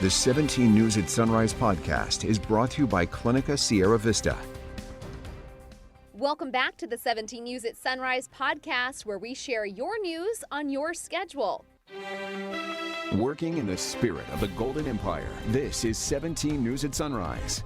The 17 News at Sunrise podcast is brought to you by Clinica Sierra Vista. Welcome back to the 17 News at Sunrise podcast, where we share your news on your schedule. Working in the spirit of the Golden Empire, this is 17 News at Sunrise.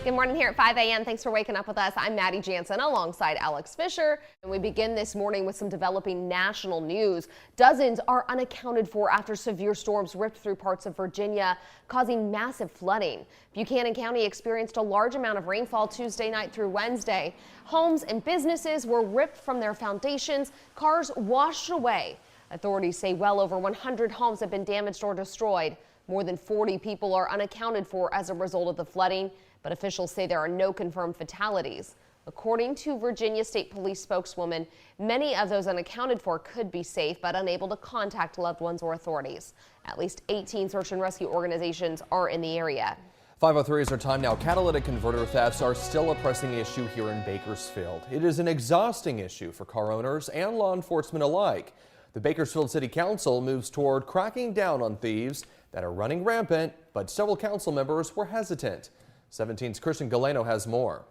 Good morning here at 5 a.m. Thanks for waking up with us. I'm Maddie Jansen alongside Alex Fisher. And we begin this morning with some developing national news. Dozens are unaccounted for after severe storms ripped through parts of Virginia, causing massive flooding. Buchanan County experienced a large amount of rainfall Tuesday night through Wednesday. Homes and businesses were ripped from their foundations, cars washed away. Authorities say well over 100 homes have been damaged or destroyed. More than 40 people are unaccounted for as a result of the flooding, but officials say there are no confirmed fatalities. According to Virginia State Police spokeswoman, many of those unaccounted for could be safe but unable to contact loved ones or authorities. At least 18 search and rescue organizations are in the area. 5:03 is our time now. Catalytic converter thefts are still a pressing issue here in Bakersfield. It is an exhausting issue for car owners and law enforcement alike. The Bakersfield City Council moves toward cracking down on thieves that are running rampant, but several council members were hesitant. 17's Christian Galeno has more.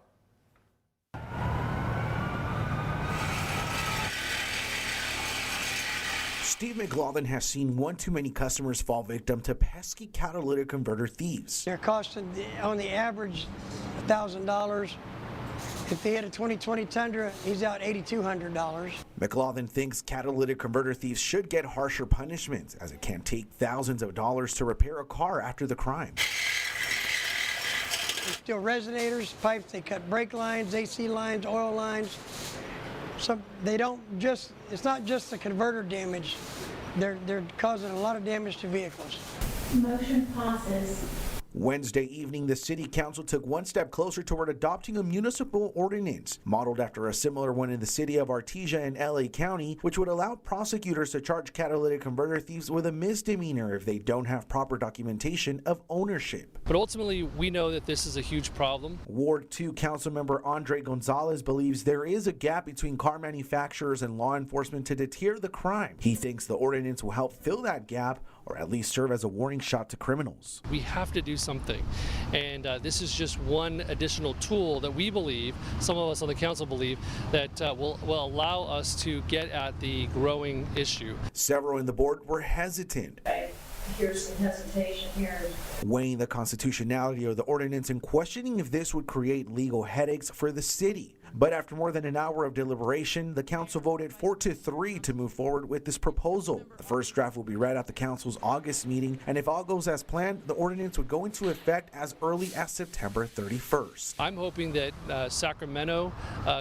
Steve McLaughlin has seen one too many customers fall victim to pesky catalytic converter thieves. They're costing on the average $1,000. If he had a 2020 Tundra, he's out $8,200. McLaughlin thinks catalytic converter thieves should get harsher punishments, as it can take thousands of dollars to repair a car after the crime. They steal resonators, pipes, they cut brake lines, AC lines, oil lines. So they don't just, it's not just the converter damage, they're causing a lot of damage to vehicles. Motion passes. Wednesday evening, the city council took one step closer toward adopting a municipal ordinance modeled after a similar one in the city of Artesia in LA County, which would allow prosecutors to charge catalytic converter thieves with a misdemeanor if they don't have proper documentation of ownership. But ultimately, we know that this is a huge problem. Ward 2 Councilmember Andre Gonzalez believes there is a gap between car manufacturers and law enforcement to deter the crime. He thinks the ordinance will help fill that gap, or at least serve as a warning shot to criminals. We have to do something, and this is just one additional tool that we believe, some of us on the council believe, that will allow us to get at the growing issue. Several in the board were hesitant. Here's some hesitation here. Weighing the constitutionality of the ordinance and questioning if this would create legal headaches for the city. But after more than an hour of deliberation, the council voted 4-3 to move forward with this proposal. The first draft will be read at the council's August meeting, and if all goes as planned, the ordinance would go into effect as early as September 31st. I'm hoping that Sacramento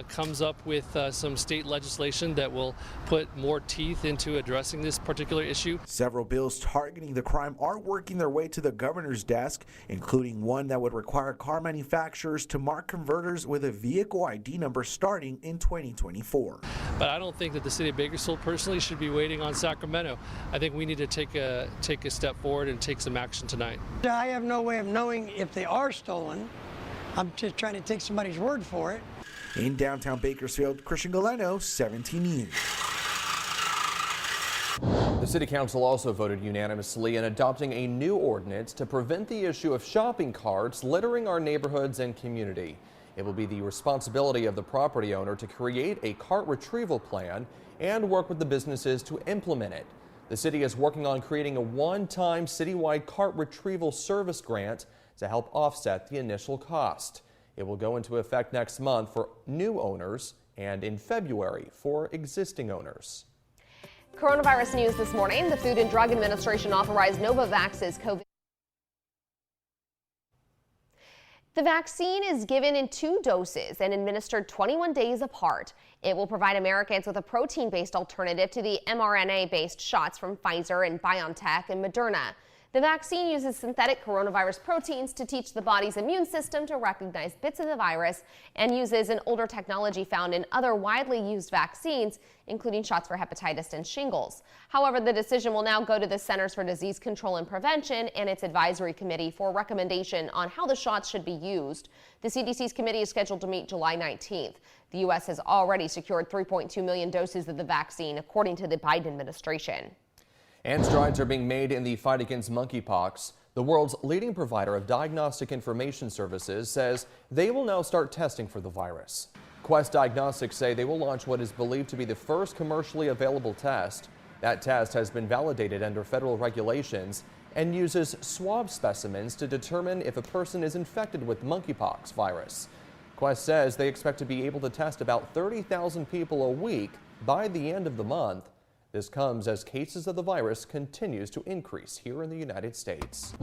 comes up with some state legislation that will put more teeth into addressing this particular issue. Several bills targeting the crime are working their way to the governor's desk, including one that would require car manufacturers to mark converters with a vehicle ID number starting in 2024. But I don't think that the city of Bakersfield personally should be waiting on Sacramento. I think we need to take a step forward and take some action tonight. I have no way of knowing if they are stolen. I'm just trying to take somebody's word for it. In downtown Bakersfield, Christian Galeno, 17 News. The City Council also voted unanimously in adopting a new ordinance to prevent the issue of shopping carts littering our neighborhoods and community. It will be the responsibility of the property owner to create a cart retrieval plan and work with the businesses to implement it. The city is working on creating a one-time citywide cart retrieval service grant to help offset the initial cost. It will go into effect next month for new owners and in February for existing owners. Coronavirus news this morning. The Food and Drug Administration authorized Novavax's COVID. The vaccine is given in 2 doses and administered 21 days apart. It will provide Americans with a protein-based alternative to the mRNA-based shots from Pfizer and BioNTech and Moderna. The vaccine uses synthetic coronavirus proteins to teach the body's immune system to recognize bits of the virus and uses an older technology found in other widely used vaccines, including shots for hepatitis and shingles. However, the decision will now go to the Centers for Disease Control and Prevention and its advisory committee for recommendation on how the shots should be used. The CDC's committee is scheduled to meet July 19th. The U.S. has already secured 3.2 million doses of the vaccine, according to the Biden administration. And strides are being made in the fight against monkeypox. The world's leading provider of diagnostic information services says they will now start testing for the virus. Quest Diagnostics say they will launch what is believed to be the first commercially available test. That test has been validated under federal regulations and uses swab specimens to determine if a person is infected with monkeypox virus. Quest says they expect to be able to test about 30,000 people a week by the end of the month. This comes as cases of the virus continues to increase here in the United States.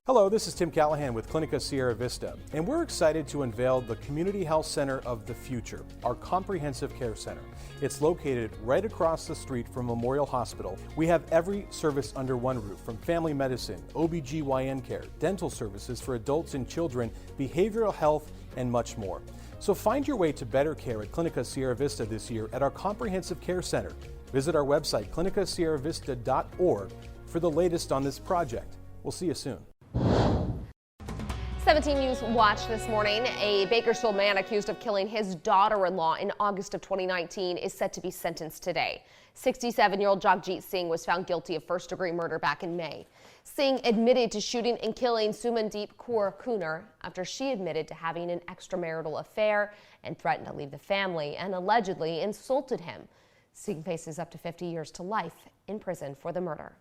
Hello, this is Tim Callahan with Clinica Sierra Vista, and we're excited to unveil the Community Health Center of the Future, our comprehensive care center. It's located right across the street from Memorial Hospital. We have every service under one roof, from family medicine, OBGYN care, dental services for adults and children, behavioral health, and much more. So find your way to better care at Clinica Sierra Vista this year at our comprehensive care center. Visit our website, clinicasierravista.org, for the latest on this project. We'll see you soon. 17 News Watch this morning. A Bakersfield man accused of killing his daughter-in-law in August of 2019 is set to be sentenced today. 67-year-old Jagjit Singh was found guilty of first-degree murder back in May. Singh admitted to shooting and killing Sumandeep Kaur Kunar after she admitted to having an extramarital affair and threatened to leave the family and allegedly insulted him. Singh faces up to 50 years to life in prison for the murder.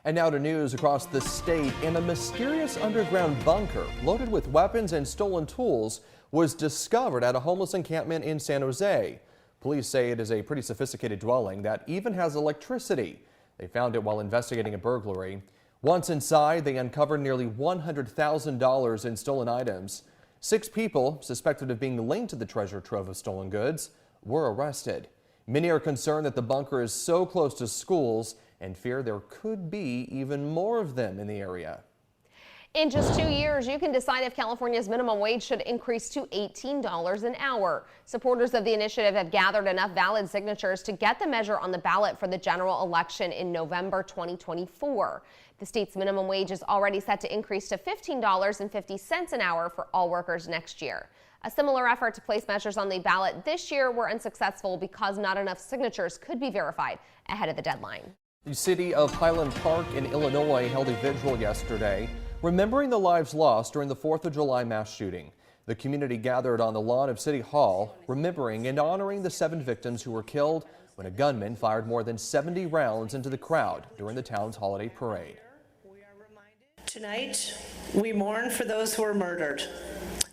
And now to news across the state. In a mysterious underground bunker loaded with weapons and stolen tools was discovered at a homeless encampment in San Jose. Police say it is a pretty sophisticated dwelling that even has electricity. They found it while investigating a burglary. Once inside, they uncovered nearly $100,000 in stolen items. 6 people suspected of being linked to the treasure trove of stolen goods were arrested. Many are concerned that the bunker is so close to schools and fear there could be even more of them in the area. In just 2 years, you can decide if California's minimum wage should increase to $18 an hour. Supporters of the initiative have gathered enough valid signatures to get the measure on the ballot for the general election in November 2024. The state's minimum wage is already set to increase to $15.50 an hour for all workers next year. A similar effort to place measures on the ballot this year were unsuccessful because not enough signatures could be verified ahead of the deadline. The city of Highland Park in Illinois held a vigil yesterday, remembering the lives lost during the 4th of July mass shooting. The community gathered on the lawn of City Hall, remembering and honoring the 7 victims who were killed when a gunman fired more than 70 rounds into the crowd during the town's holiday parade. Tonight, we mourn for those who were murdered.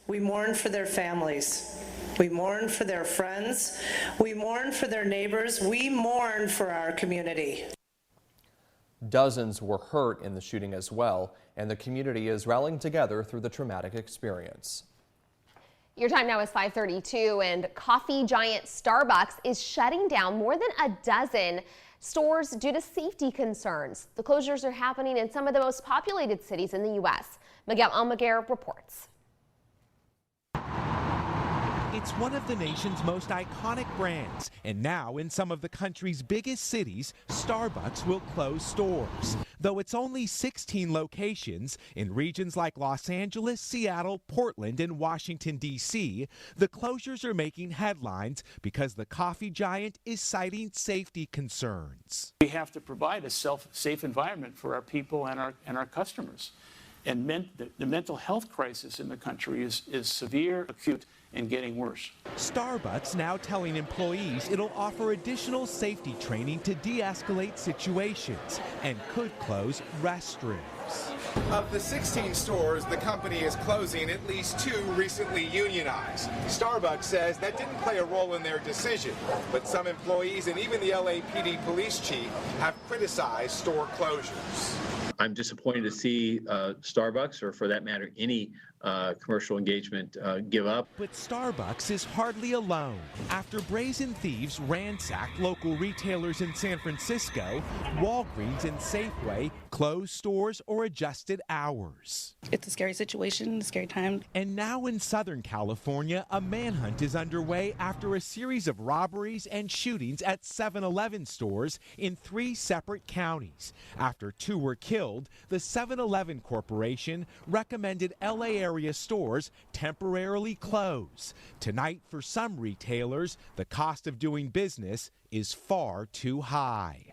We mourn for their families. We mourn for their friends. We mourn for their neighbors. We mourn for our community. Dozens were hurt in the shooting as well, and the community is rallying together through the traumatic experience. Your time now is 5:32, and coffee giant Starbucks is shutting down more than a dozen stores due to safety concerns. The closures are happening in some of the most populated cities in the U.S. Miguel Almaguer reports. It's one of the nation's most iconic brands, and now in some of the country's biggest cities, Starbucks will close stores. Though it's only 16 locations in regions like Los Angeles, Seattle, Portland, and Washington, D.C., the closures are making headlines because the coffee giant is citing safety concerns. We have to provide a safe environment for our people and our customers. And the mental health crisis in the country is severe, acute, and getting worse. Starbucks now telling employees it'll offer additional safety training to de-escalate situations and could close restrooms. Of the 16 stores the company is closing, at least 2 recently unionized. Starbucks says that didn't play a role in their decision, but some employees and even the LAPD police chief have criticized store closures. I'm disappointed to see Starbucks, or for that matter, any commercial engagement give up. But Starbucks is hardly alone. After brazen thieves ransacked local retailers in San Francisco, Walgreens and Safeway closed stores or adjusted hours. It's a scary situation, a scary time. And now in Southern California, a manhunt is underway after a series of robberies and shootings at 7-Eleven stores in 3 separate counties. After 2 were killed, the 7-Eleven Corporation recommended LA area stores temporarily close. Tonight, for some retailers, the cost of doing business is far too high.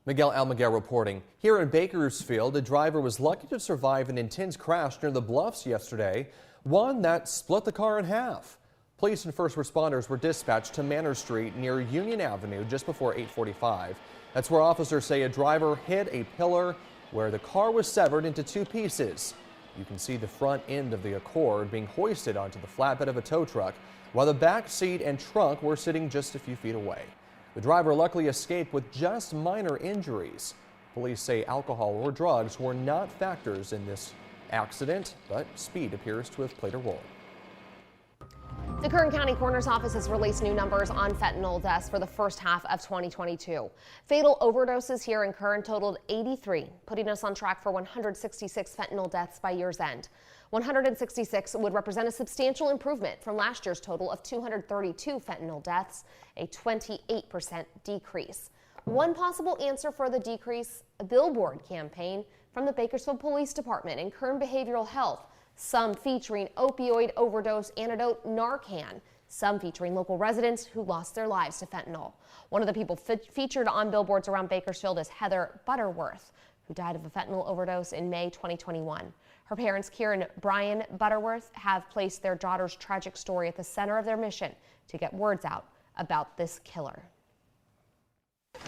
Miguel Almaguer reporting. Here in Bakersfield, a driver was lucky to survive an intense crash near the Bluffs yesterday, one that split the car in half. Police and first responders were dispatched to Manor Street near Union Avenue just before 8:45. That's where officers say a driver hit a pillar where the car was severed into 2 pieces. You can see the front end of the Accord being hoisted onto the flatbed of a tow truck, while the back seat and trunk were sitting just a few feet away. The driver luckily escaped with just minor injuries. Police say alcohol or drugs were not factors in this accident, but speed appears to have played a role. The Kern County Coroner's Office has released new numbers on fentanyl deaths for the first half of 2022. Fatal overdoses here in Kern totaled 83, putting us on track for 166 fentanyl deaths by year's end. 166 would represent a substantial improvement from last year's total of 232 fentanyl deaths, a 28% decrease. One possible answer for the decrease, a billboard campaign from the Bakersfield Police Department and Kern Behavioral Health, some featuring opioid overdose antidote Narcan, some featuring local residents who lost their lives to fentanyl. One of the people featured on billboards around Bakersfield is Heather Butterworth, who died of a fentanyl overdose in May 2021. Her parents, Kieran Brian Butterworth, have placed their daughter's tragic story at the center of their mission to get words out about this killer.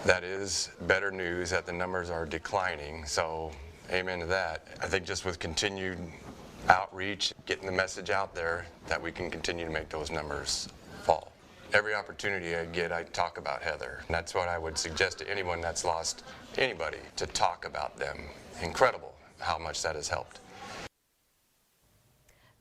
That is better news that the numbers are declining, so amen to that. I think just with continued outreach, getting the message out there, that we can continue to make those numbers fall. Every opportunity I get, I talk about Heather. And that's what I would suggest to anyone that's lost anybody, to talk about them. Incredible how much that has helped.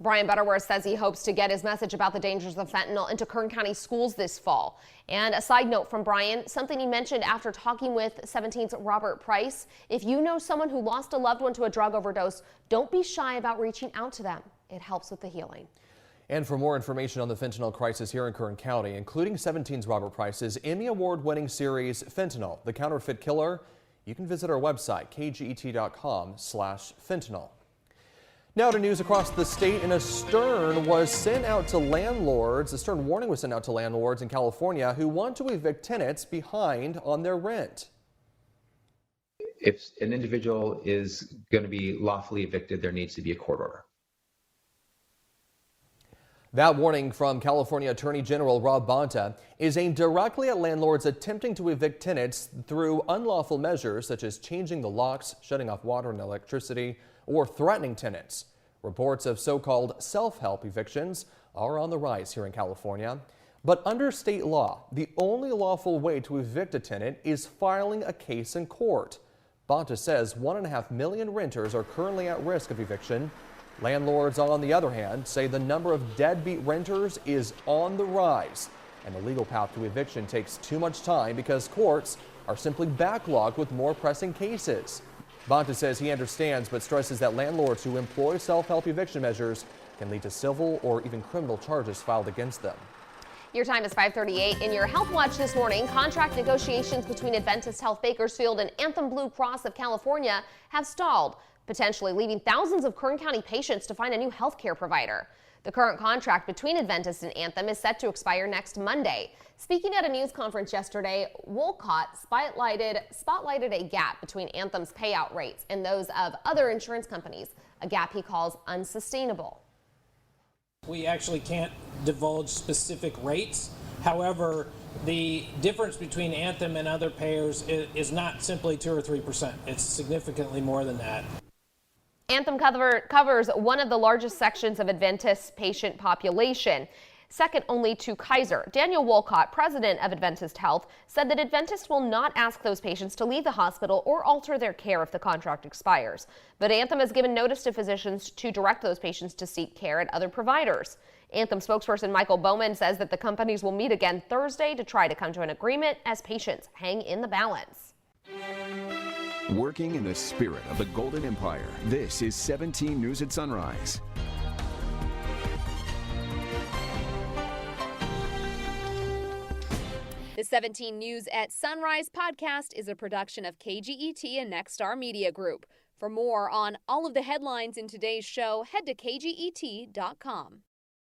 Brian Butterworth says he hopes to get his message about the dangers of fentanyl into Kern County schools this fall. And a side note from Brian, something he mentioned after talking with 17's Robert Price: if you know someone who lost a loved one to a drug overdose, don't be shy about reaching out to them. It helps with the healing. And for more information on the fentanyl crisis here in Kern County, including 17's Robert Price's Emmy Award-winning series, Fentanyl, the Counterfeit Killer, you can visit our website, kget.com/fentanyl. Now to news across the state, and a stern was sent out to landlords. A stern warning was sent out to landlords in California who want to evict tenants behind on their rent. If an individual is going to be lawfully evicted, there needs to be a court order. That warning from California Attorney General Rob Bonta is aimed directly at landlords attempting to evict tenants through unlawful measures such as changing the locks, shutting off water and electricity, or threatening tenants. Reports of so-called self-help evictions are on the rise here in California. But under state law, the only lawful way to evict a tenant is filing a case in court. Bonta says 1.5 million renters are currently at risk of eviction. Landlords, on the other hand, say the number of deadbeat renters is on the rise, and the legal path to eviction takes too much time because courts are simply backlogged with more pressing cases. Bonta says he understands, but stresses that landlords who employ self-help eviction measures can lead to civil or even criminal charges filed against them. Your time is 5:38. In your Health Watch this morning, contract negotiations between Adventist Health Bakersfield and Anthem Blue Cross of California have stalled, potentially leaving thousands of Kern County patients to find a new health care provider. The current contract between Adventist and Anthem is set to expire next Monday. Speaking at a news conference yesterday, Wolcott spotlighted a gap between Anthem's payout rates and those of other insurance companies, a gap he calls unsustainable. We actually can't divulge specific rates. However, the difference between Anthem and other payers is not simply 2 or 3%. It's significantly more than that. Anthem covers one of the largest sections of Adventist patient population, second only to Kaiser. Daniel Wolcott, president of Adventist Health, said that Adventist will not ask those patients to leave the hospital or alter their care if the contract expires. But Anthem has given notice to physicians to direct those patients to seek care at other providers. Anthem spokesperson Michael Bowman says that the companies will meet again Thursday to try to come to an agreement as patients hang in the balance. Working in the spirit of the Golden Empire, this is 17 News at Sunrise. The 17 News at Sunrise podcast is a production of KGET and Nexstar Media Group. For more on all of the headlines in today's show, head to kget.com.